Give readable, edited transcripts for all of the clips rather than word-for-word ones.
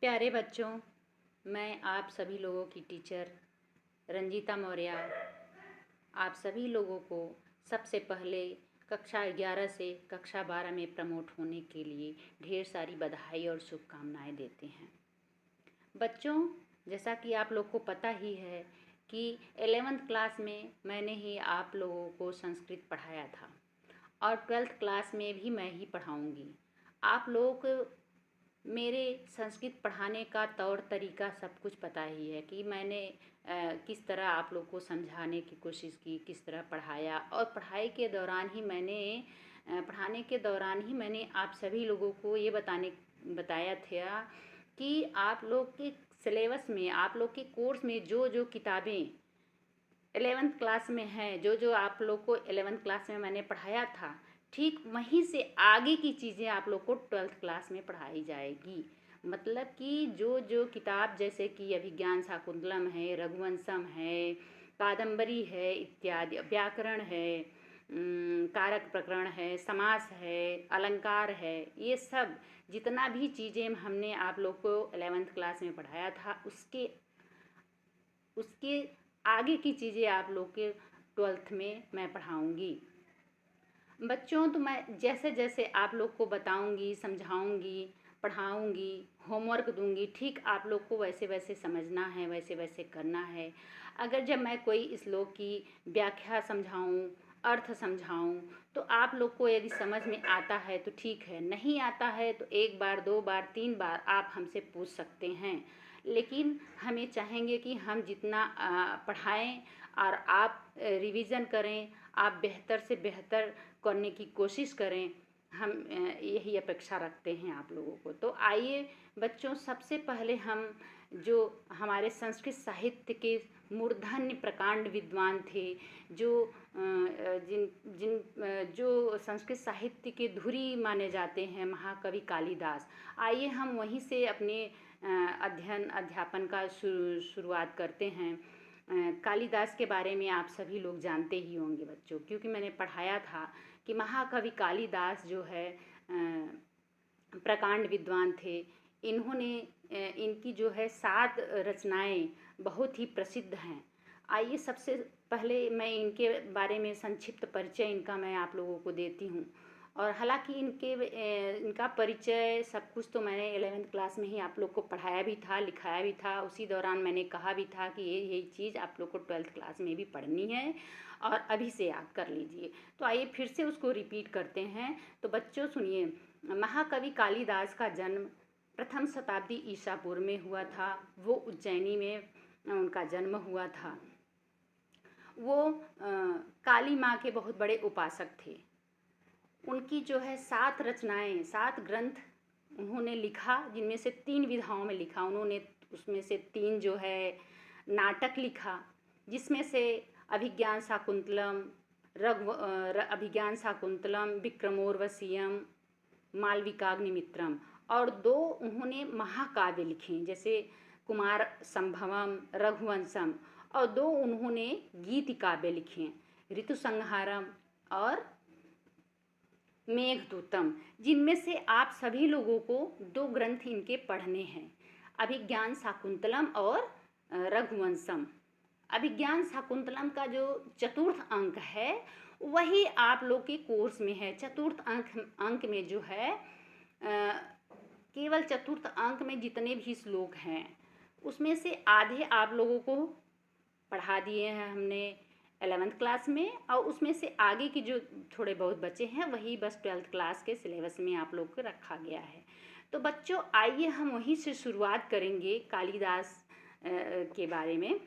प्यारे बच्चों, मैं आप सभी लोगों की टीचर रंजीता मौर्य आप सभी लोगों को सबसे पहले कक्षा 11 से कक्षा 12 में प्रमोट होने के लिए ढेर सारी बधाई और शुभकामनाएं देते हैं। बच्चों, जैसा कि आप लोग को पता ही है कि 11th क्लास में मैंने ही आप लोगों को संस्कृत पढ़ाया था और 12th क्लास में भी मैं ही पढ़ाऊँगी। आप लोगों को मेरे संस्कृत पढ़ाने का तौर तरीका सब कुछ पता ही है कि मैंने किस तरह आप लोग को समझाने की कोशिश की, किस तरह पढ़ाया और पढ़ाने के दौरान ही मैंने आप सभी लोगों को ये बताया था कि आप लोग के सिलेबस में, आप लोग के कोर्स में जो जो किताबें 11th क्लास में हैं, जो जो आप लोग को 11th क्लास में मैंने पढ़ाया था, ठीक वहीं से आगे की चीज़ें आप लोग को 12th क्लास में पढ़ाई जाएगी। मतलब कि जो जो किताब जैसे कि अभिज्ञान शाकुंतलम है, रघुवंशम है, कादम्बरी है इत्यादि, व्याकरण है, कारक प्रकरण है, समास है, अलंकार है, ये सब जितना भी चीज़ें हमने आप लोग को 11th क्लास में पढ़ाया था उसके आगे की चीज़ें आप लोग के 12th में मैं पढ़ाऊँगी। बच्चों, तो मैं जैसे जैसे आप लोग को बताऊँगी, समझाऊँगी, पढ़ाऊँगी, होमवर्क दूँगी, ठीक आप लोग को वैसे वैसे समझना है, वैसे वैसे करना है। अगर जब मैं कोई श्लोक की व्याख्या समझाऊँ, अर्थ समझाऊँ, तो आप लोग को यदि समझ में आता है तो ठीक है, नहीं आता है तो 1 बार, 2 बार, 3 बार आप हमसे पूछ सकते हैं। लेकिन हमें चाहेंगे कि हम जितना पढ़ाएं और आप रिवीजन करें, आप बेहतर से बेहतर करने की कोशिश करें। हम यही अपेक्षा रखते हैं आप लोगों को। तो आइए बच्चों, सबसे पहले हम जो हमारे संस्कृत साहित्य के मूर्धन्य प्रकांड विद्वान थे, जो जो संस्कृत साहित्य के धुरी माने जाते हैं, महाकवि कालिदास, आइए हम वहीं से अपने अध्यापन का शुरुआत करते हैं। कालिदास के बारे में आप सभी लोग जानते ही होंगे बच्चों, क्योंकि मैंने पढ़ाया था कि महाकवि कालिदास जो है प्रकांड विद्वान थे। इन्होंने इनकी जो है 7 रचनाएं बहुत ही प्रसिद्ध हैं। आइए सबसे पहले मैं इनके बारे में संक्षिप्त परिचय इनका मैं आप लोगों को देती हूँ। और हालांकि इनका परिचय सब कुछ तो मैंने 11th क्लास में ही आप लोग को पढ़ाया भी था, लिखाया भी था। उसी दौरान मैंने कहा भी था कि ये चीज़ आप लोग को 12th क्लास में भी पढ़नी है और अभी से याद कर लीजिए। तो आइए फिर से उसको रिपीट करते हैं। तो बच्चों सुनिए, महाकवि कालिदास का जन्म प्रथम शताब्दी ईसा पूर्व में हुआ था। वो उज्जैनी में उनका जन्म हुआ था। वो काली माँ के बहुत बड़े उपासक थे। उनकी जो है 7 रचनाएं, 7 ग्रंथ उन्होंने लिखा, जिनमें से 3 विधाओं में लिखा उन्होंने। उसमें से 3 जो है नाटक लिखा, जिसमें से अभिज्ञान शाकुंतलम, अभिज्ञान शाकुंतलम, विक्रमोर्वशीयम, मालविकाग्निमित्रम, और 2 उन्होंने महाकाव्य लिखे, जैसे कुमार संभवम, रघुवंशम, और 2 उन्होंने गीति काव्य लिखे, ऋतुसंहारम और मेघदूतम, जिनमें से आप सभी लोगों को 2 ग्रंथ इनके पढ़ने हैं, अभिज्ञान शाकुंतलम और रघुवंशम। अभिज्ञान शाकुंतलम का जो चतुर्थ अंक है वही आप लोग के कोर्स में है। चतुर्थ अंक में जो है केवल चतुर्थ अंक में जितने भी श्लोक हैं उसमें से आधे आप लोगों को पढ़ा दिए हैं हमने 11th क्लास में, और उसमें से आगे की जो थोड़े बहुत बचे हैं वही बस 12th क्लास के सिलेबस में आप लोग को रखा गया है। तो बच्चों आइए हम वहीं से शुरुआत करेंगे कालिदास के बारे में।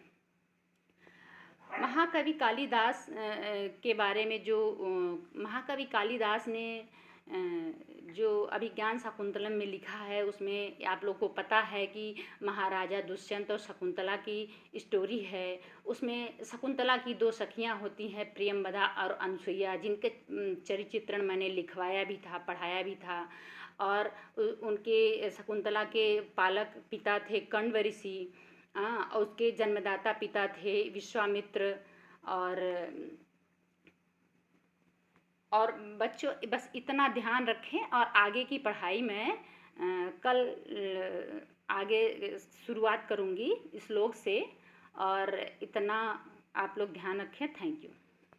महाकवि कालिदास के बारे में जो महाकवि कालिदास ने जो अभिज्ञान शाकुंतलम में लिखा है, उसमें आप लोग को पता है कि महाराजा दुष्यंत और शकुंतला की स्टोरी है। उसमें शकुंतला की 2 सखियां होती हैं, प्रियंवदा और अनसुईया, जिनके चरित्र मैंने लिखवाया भी था, पढ़ाया भी था। और उनके शकुंतला के पालक पिता थे कण्व ऋषि, और उसके जन्मदाता पिता थे विश्वामित्र। और बच्चों बस इतना ध्यान रखें, और आगे की पढ़ाई मैं कल आगे शुरुआत करूँगी श्लोक से। और इतना आप लोग ध्यान रखें। Thank you.